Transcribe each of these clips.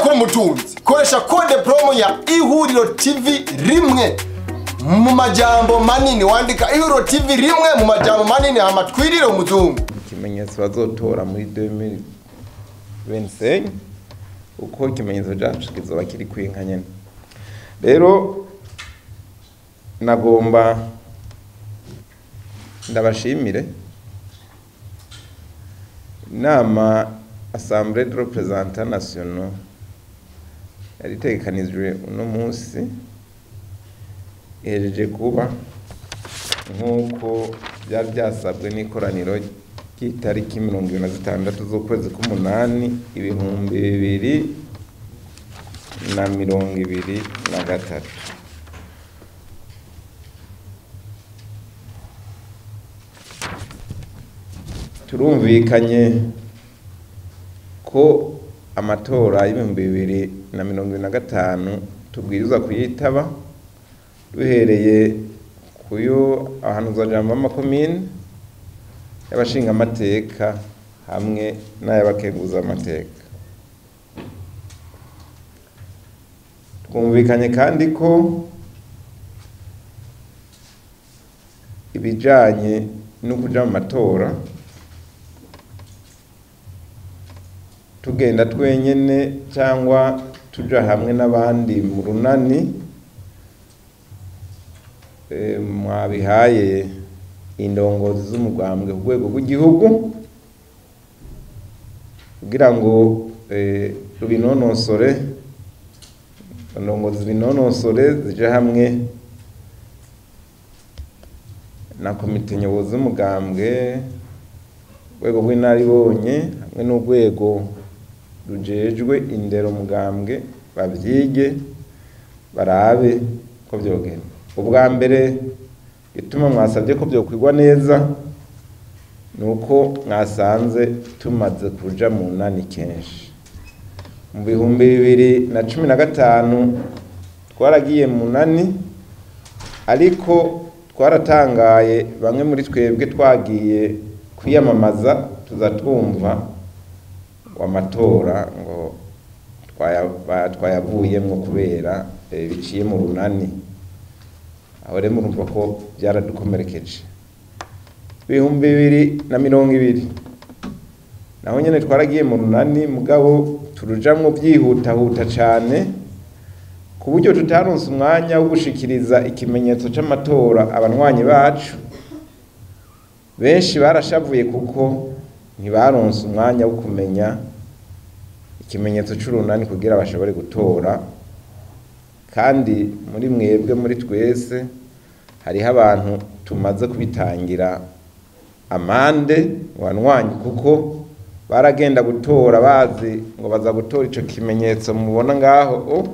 kuri umutunzi koresha code promo ya ihuriro TV rimwe mu majambo manini wandika ihuriro TV rimwe mu majambo manini amatwirire umuzungu ikimenyetso bazotora muri 2025 uko ikimenyetso cyacu kizoba kiri kwinka nyene rero nagomba ndabashimire inama Assemblée des représentants nationaux yari tegekanijwe uno munsi ihejeje kuba nk'uko byari byasabwe n'ikoraniro ry'itariki 26 z'ukwezi k'umunani 2023 turumvikanye ko amatora y'2025 tubwirizwa kuyitaba duhereye kuyo ahanuzajambo amakomine y'abashinga amateka hamwe n'ayabakeguza amateka twumvikanye kandi ko ibijanye no kuja mu matora tugenda twenyene cyangwa tuja hamwe n'abandi mu runani mwabihaye indongozi z'umugambwe ku rwego rw'igihugu kugira ngo rubinonosore indongozi binonosore zije hamwe na komite nyobozi z'umugambwe rwego rw'inaribonye hamwe n'urwego rujejwe indero mugambwe bavyige barabe ko byogenda ubwa mbere ituma mwasabye ko byokwigwa neza nuko mwasanze tumaze kuja mu nani kenshi mu 2015 twaragiye mu nani ariko twaratangaye bamwe muri twebwe twagiye kwiyamamaza tuzatwumva wamatora ngo twayavuyemwo kubera biciye mu runani aho rero murumva ko byaradukomerekeje 2020 naho nyene twaragiye mu runani mugabo turujamwo byihutahuta cyane ku buryo tutaronse umwanya wo gushikiriza ikimenyetso c'amatora abanwanyi bacu benshi barashavuye kuko ntibaronse umwanya wo kumenya ikimenyetso c'urunani kugira bashobore gutora kandi muri mwebwe muri twese hariho abantu tumaze kubitangira amande wanwanyi kuko baragenda gutora bazi ngo baza gutora ico kimenyetso mubona ngaho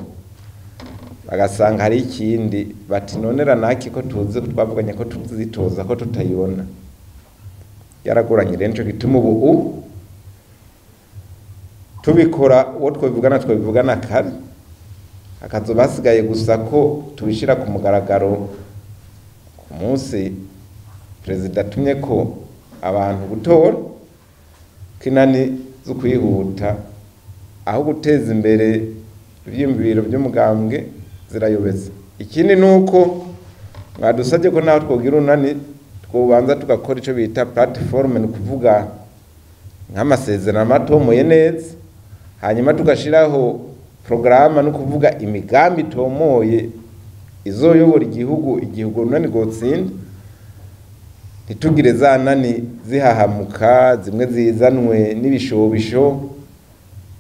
bagasanga hari ikindi bati nonera naki ko tuzi twavuganye ko tuzitoza ko tutayibona yaragoranye rero cyo gituma ubu tubikora uwo twabivugana kare akazo basigaye gusa ko tubishira ku mugaragaro ku munsi perezida tumye ko abantu gutora kinani zo kwihuta aho guteza imbere ibyumviro by'umugambwe zirayobeza ikindi nuko mwadusabye ko naho twogira unani twobanza tugakora ico bita platform ni kuvuga nk'amasezerano matomoye neza hanyuma tugashiraho programa no kuvuga imigambi tomoye izoyobora igihugu runani gotsinda ntitugire za nani zihahamuka zimwe zizanwe n'ibishobisho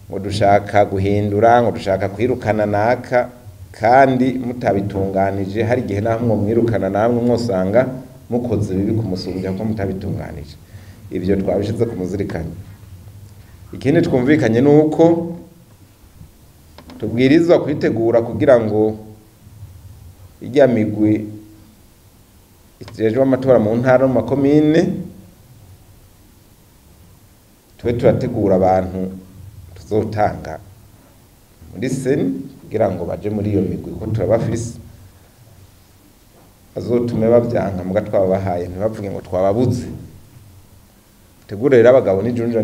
ngo dushaka guhindura ngo dushaka kwirukana naka kandi mutabitunganije hari igihe namwe mwirukana namwe mwosanga mukoze bibi kumusubiza ko mutabitunganije ibyo twabishize ku muzirikanye ikindi twumvikanye nuko tubwirizwa kwitegura kugira ngo ijya migwi itejwe amatora mu ntara mu makomine turategura abantu tuzotanga muri seni kugira ngo baje muri iyo migwi ko turabafise azotume babyanka muga twabahaye ntibavuge ngo twababuze tegura rero abagabo n'ijunja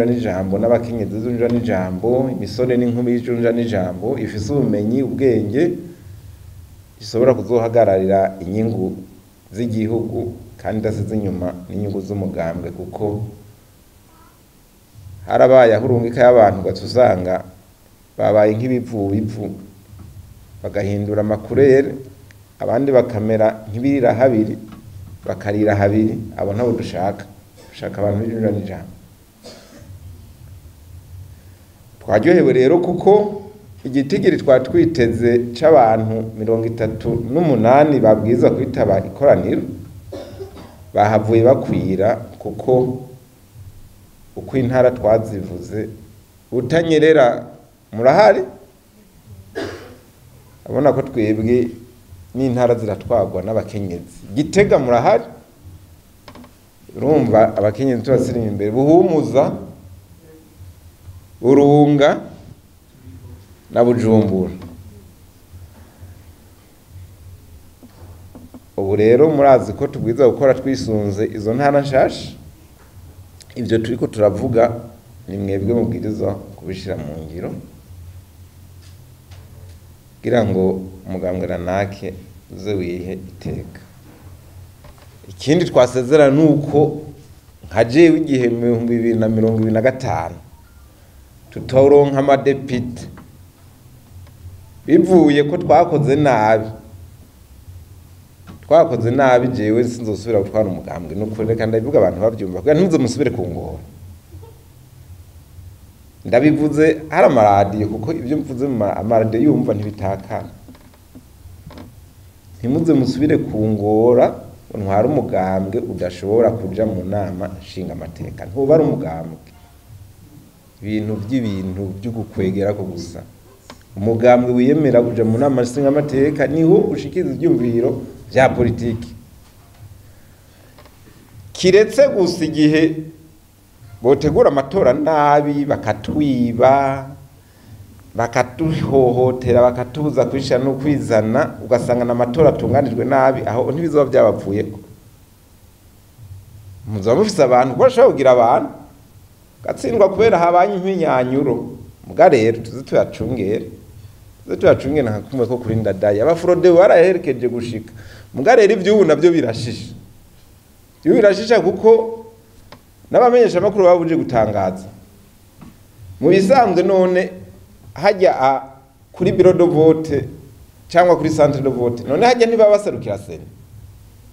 n'ijambo n'abakenyezi z'ijunja n'ijambo imisore n'inkumi y'ijunja n'ijambo ifise ubumenyi ubwenge ishobora kuzohagararira inyungu z'igihugu kandi idasize inyuma n'inyungu z'umugambwe kuko harabaye ahurungika y'abantu gatusanga babaye nk'ibivu bagahindura amakurere abandi bakamera nk'ibirira habiri bakarira habiri abo ntabo dushaka abantu b'ijunja n'ijambo twaryohewe rero kuko igitigiri twatwiteze c'abantu 38 babwiza kwitaba ikoraniro bahavuye bakwira kuko uko intara twazivuze utanyerera murahari abona ko twebwe n'intara ziratwagwa n'abakenyezi Gitega murahari urumva abakenyezi tubasiri imbere Buhumuza Burunga na Bujumbura ubu rero murazi ko tubwiza gukora twisunze izo ntara nshasha ibyo turiko turavuga ni mwebwe mubwiriza kubishira mu ngiro kugira ngo umugambwe ranake uze wihe iteka ikindi twasezerana nuko nka jewe igihe 2025 tutoronka amadepite bivuye ko twakoze nabi jewe sinzosubira gutwara umugambwe nuko reka ndabivuga abantu bavyumva kugira ntuze musubire kungora ndabivuze hari amaradiyo kuko ibyo mvuze mu amaradiyo yumva ntibitakana ntimuze musubire kungora ntwara umugambwe udashobora kuja mu nama nshinga amateka ntuba ari umugambwe ibintu byo gukwegera ko gusa umugambwe wiyemera kuja mu nama nshinga amateka niho ushikiza ibyumviro bya politiki kiretse gusa igihe botegura amatora nabi bakatwiba bakatuhohotera bakatubuza kwishana no kwizana ugasanga n'amatora atunganijwe nabi aho ntibizoba byabapfuyeko muzoba mufise abantu bashobora kugira abantu gatsindwa kubera habanye impinyanyuro muga rero tuzi tuyacungere nka kumwe ko kuri ndadaye abafrode baraherekeje gushika muga rero ivyubu navyo birashisha kuko n'abamenyesha makuru babuje gutangaza mu bisanzwe none hajya kuri bureau de vote cyangwa kuri centre de vote none hajya ntibabasarukira sene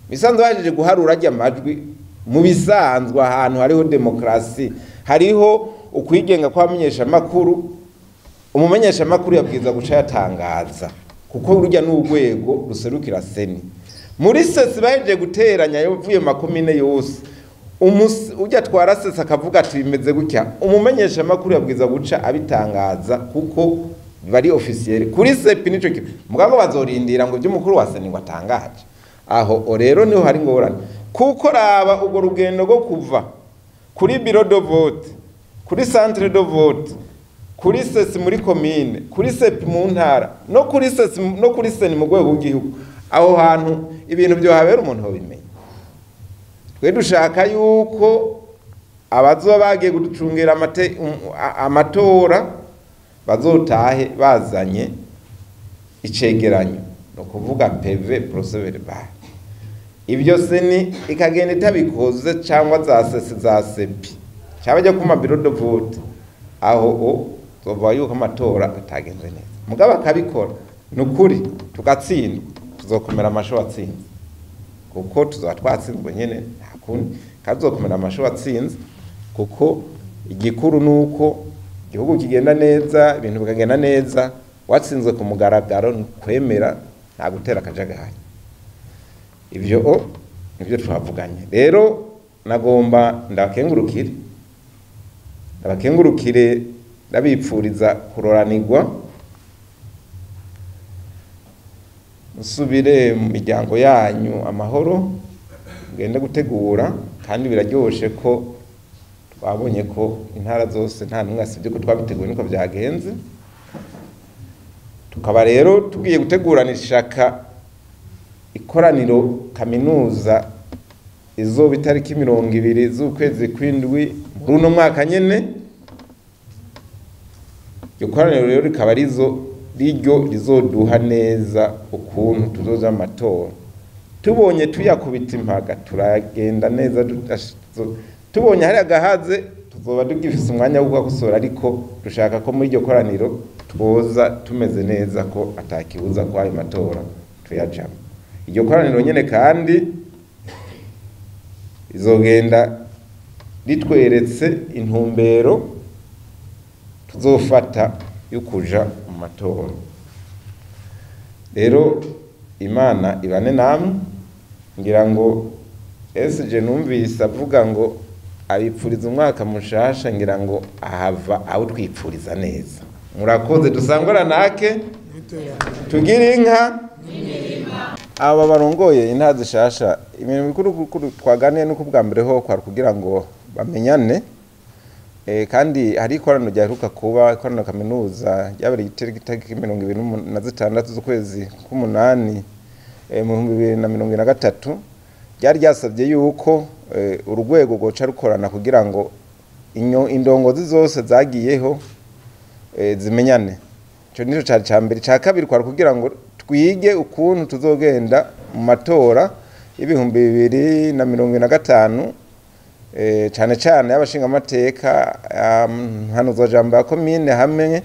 bisanzwe baje guharura ajya amajwi mu bisanzwe ahantu hariho demokrasi hariho ukwigenga kwamenyesha makuru umumenyesha makuru yabwiza guca yatangaza kuko urujya n'urwego ruserukira sene muri sesi baje guteranya yavuye makomine yose ujya twara sesi akavuga ati bimeze gutya umumenyesha makuru yabwiza guca abitangaza kuko bari officiel kuri sepi nico mugabo bazorindira ngo by'umukuru wa sene ngo atangaje aho rero niho hari ngorane kuko raba ubwo rugendo rwo kuva kuri bureau de vote kuri centre de vote kuri sesi muri commune kuri sepi mu ntara no kuri sesi no kuri sene mu rwego rw'igihugu aho hantu ibintu byo habera umuntu ho bimenye twe dushaka yuko abazoba bagiye gucungera amatora bazotahe bazanye icegeranyo no kuvuga PV procès verbal ibyo seni ikagenda itabikoze cyangwa za sepi cyabajya ku mabiro de vote aho tova yuko amatora atagenze neza mugabo akabikora nukuri tugatsinda tuzokomera amasho atsinze kuko tuzatwatsinzwe nyene ntakundi kazokomera amasho atsinze kuko igikuru nuko igihugu kigenda neza ibintu bikagenda neza watsinzwe ku mugaragaro kwemera nta gutera akajagari ibyo nibyo twavuganye rero nagomba ndabakengurukire ndabipfuriza kuroranirwa musubire mu miryango yanyu amahoro mugende gutegura kandi biraryoshe ko twabonye ko intara zose nta numwe asibye ko twabiteguye niko byagenze tukaba rero tugiye gutegurana ishaka ikoraniro kaminuza izoba itariki 20 z'ukwezi kw'indwi muri uno mwaka nyene. Iryo koraniro rero rikaba riryo rizoduha neza ukuntu tuzoza amatora. Tubonye tuyakubita impaga turagenda neza, tubonye hari agahaze tuzoba tugifise umwanya wo gukosora, ariko dushaka ko muri iryo koraniro twoza tumeze neza ko atakibuza ko ayo matora tuyajamo. Iryo koraniro nyene kandi izogenda ritweretse intumbero tuzofata yo kuja mu matora. Rero Imana ibane namwe. Ngira ngo SG numvise avuga ngo abipfuriza umwaka mushasha, ngira ngo ahava aho twipfuriza neza. Murakoze dusangora nake tugira inka aba barongoye intara zishasha. Ibintu bikuru twaganiye nuko bwa mbere ho kwa kugira ngo bamenyane, kandi hari ikorano ryaheruka kuba ikorano kaminuza ryabereye itariki 26 z'ukwezi k'umunani mu 2023, ryari ryasabye yuko urugwego goca rukorana kugira ngo indongozi zose zagiyeho zimenyane. Ico nico cyari cyambere. Cya kabiri kwa kugira ngo twige ukuntu tuzogenda mu matora y'ibihumbi 2025, cyane cyane y'abashinga amateka, hano zojamba komine hamwe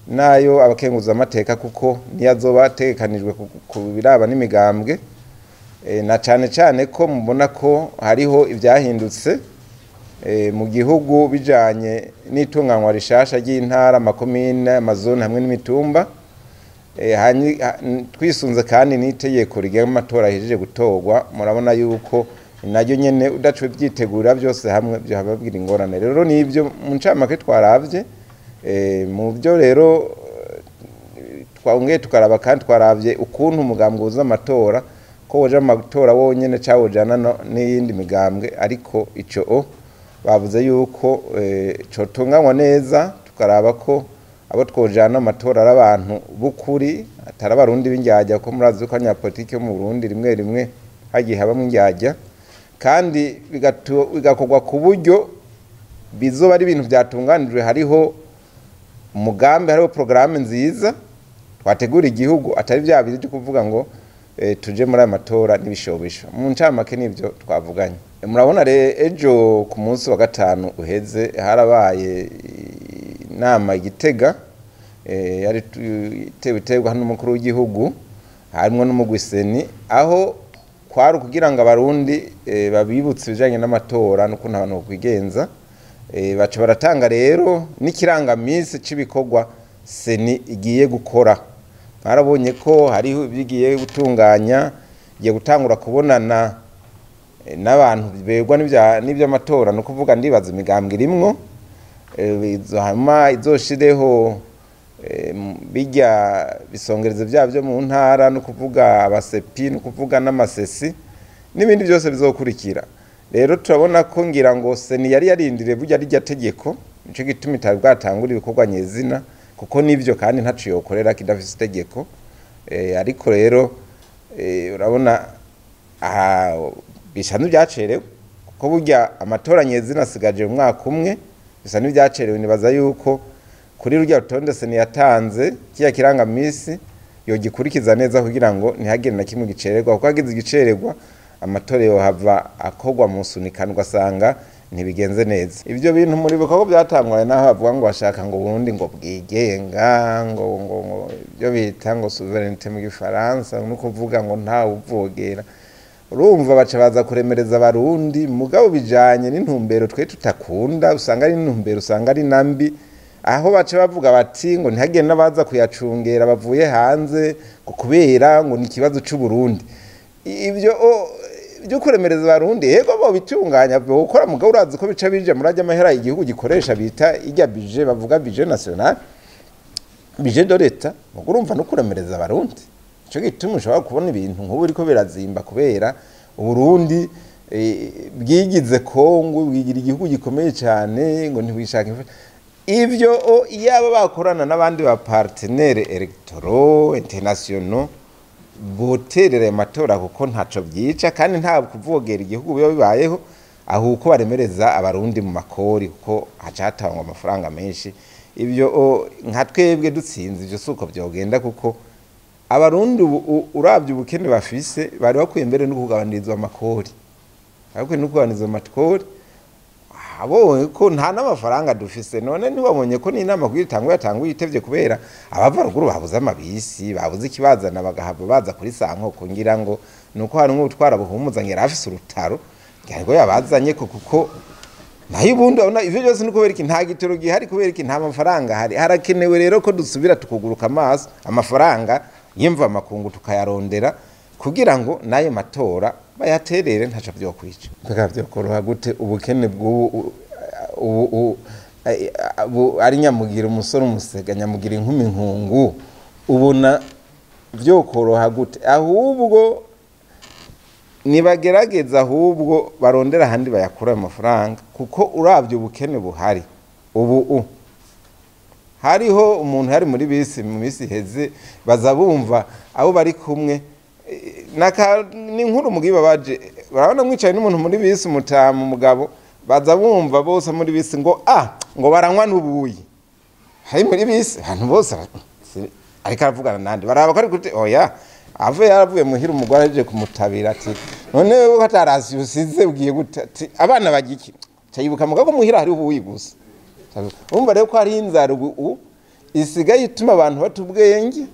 nayo abakenguza amateka, kuko niyazoba atekanijwe ku biraba n'imigambwe, na cyane cyane ko mubona ko hariho ibyahindutse mu gihugu bijanye n'itunganywa rishasha ry'intara, amakomine, amazone hamwe n'imitumba. Twisunze kandi n'itegeko rigenga amatora ahejeje gutorwa, murabona yuko naryo nyene udacwe byitegura byose hamwe byo hababwira ingorane. Rero nibyo mu ncamake twaravye mu byo rero twongeye tukaraba, kandi twaravye ukuntu umugambwe uza amatora ko woje amatora wonyene cyawojana n'iyindi migambwe, ariko ico bavuze yuko cotunganywa neza, tukaraba ko abo twojana amatora ari abantu bukuri, atari abarundi b'indyajya, ko murazi ko abanyapolitiki bo mu Burundi rimwe rimwe hagiye habamo indyajya, kandi bigakorwa ku buryo bizoba ari ibintu byatunganijwe. Hariho umugambi, hariho programme nziza twategura igihugu, atari bya biri byo kuvuga ngo tuje muri aya matora n'ibishobisho. Mu ncamake nivyo twavuganye. Murabona ejo ku munsi wa gatanu uheze harabaye inama Igitega, yari itewe hano n'umukuru w'igihugu, harimo n'umugwiseni, aho kwari kugira ngo abarundi babibutse ibijanye n'amatora n'ukuntu abantu kwigenza. Baca baratanga rero n'ikirangamisi c'ibikorwa seni igiye gukora. Mwarabonye ko hariho bigiye gutunganya, igiye gutangura kubonana n'abantu begwa n'ivy'amatora, no kuvuga ndibaza imigambwe irimwo, hama izoshireho bijya bisongereza byabyo mu ntara, no kuvuga abasepi, no kuvuga n'amasesi n'ibindi byose bizokurikira. Rero turabona ko ngira ngo seni yari yarindire burya rijya tegeko, nico gituma itari bwatangura ibikorwa nyezina, kuko nivyo kandi ntacu yokorera kidafise itegeko. Ariko rero urabona bisa n'ibyacerewe, kuko burya amatora nyezina asigaje mu mwaka umwe, bisa n'ibyacerewe. Nibaza yuko kuri rujya rutonde seni yatanze kiya kirangamisi yogikurikiza neza kugira ngo ntihagire na kimwe gicererwa, kuko hagize igicererwa amatora yo hava akogwa mu sunikano, ugasanga ntibigenze neza. Ibyo bintu muri bikoko byatangwaye naho bavuga ngo bashaka ngo Burundi ngo bwigenga, ngo byo bita ngo souveraineté mu Gifaransa, no kuvuga ngo nta uvogera. Urumva baca baza kuremereza abarundi, mugabo bijanye n'intumbero twe tutakunda, usanga ari intumbero, usanga ari nambi, aho baca bavuga bati ngo ntihagire n'abaza kuyacungera bavuye hanze ngo kubera ngo ni ikibazo cy'u Burundi. Ibyo byo kuremereza abarundi yego bo bitunganya byo gukora, mugabo urazi ko bica bije murajya amahera igihugu gikoresha bita ijya budget, bavuga budget national, budget de l'etat. Urumva no kuremereza abarundi, ico gituma ushobora kubona ibintu nk'ubu ariko birazimba kubera Uburundi bwigize Kongo, bwigira igihugu gikomeye cyane, ngo ntibishaka ivyo iyaba bakorana n'abandi ba partenaires electoraux internationaux boterera ayo matora kuko ntaco byica kandi nta kuvogera igihugu biba bibayeho aho uko baremereza abarundi mu makori kuko hacatangwa amafaranga menshi ibyo nka twebwe dutsinze ibyo suko byogenda kuko abarundi uravye ubukene bafise bari bakwiye mbere no kugabanizwa amakori bakwiye no kugabanizwa amakori abo ko nta n'amafaranga dufise none ntibabonye ko n'inama kwitangwa yatangwa yitevye kubera abava ruguru babuze amabisi babuze ikibazana bagahava baza kuri sanko kungira ngo nuko hari nk'utwara buhumuza ngera afise urutaro ngo yabazanye kuko nayo ubundi abona ivyo byose nuko beriki nta gitero gihari kuberiki nta mafaranga hari harakenewe rero ko dusubira tukuguruka amaso amafaranga yimva makungu tukayarondera kugira ngo nayo matora bayaterere ntaca byo kwica mbega byo koroha gute ubukene bw'ubu ari nyamugira umusore umusega nyamugira inkumi nkungu ubona byo koroha gute ahubwo nibagerageza ahubwo barondera handi bayakura amafaranga kuko uravye ubukene buhari ubu hariho umuntu hari muri bisi mu misi heze bazabumva abo bari kumwe ni nkuru mugiba baje barabona mwicaye n'umuntu muri bisi umutamu mugabo bazabumva bose muri bisi ngo ngo baranywa n'ubuyi hari muri bisi abantu bose ariko aravugana nandi baraba ko ari gute oya ave yaravuye muhira umugore aje kumutabira ati none wewe katarasi usize ugiye gute abana bagiki cyayibuka mugabo muhira hari ubuyi gusa umva rero ko hari inzara ubu isigaye ituma abantu batubwenge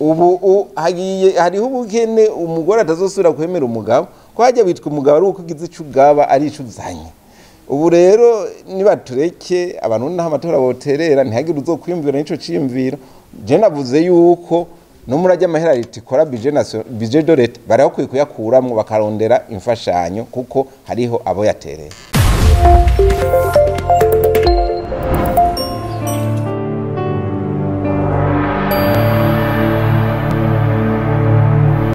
ubu hariho ubukene umugore atazosubira kwemera umugabo ko hajya bitwa umugabo ari uko ugize ico ugaba ari ico uzanye ubu rero nibatureke abantu naho amatora boterera ntihagire uzokwiyumvira n'ico ciyumviro je navuze yuko no murajya amahera ritikora budget de leta barakwiye kuyakuramwo bakarondera imfashanyo kuko hariho abo yatereye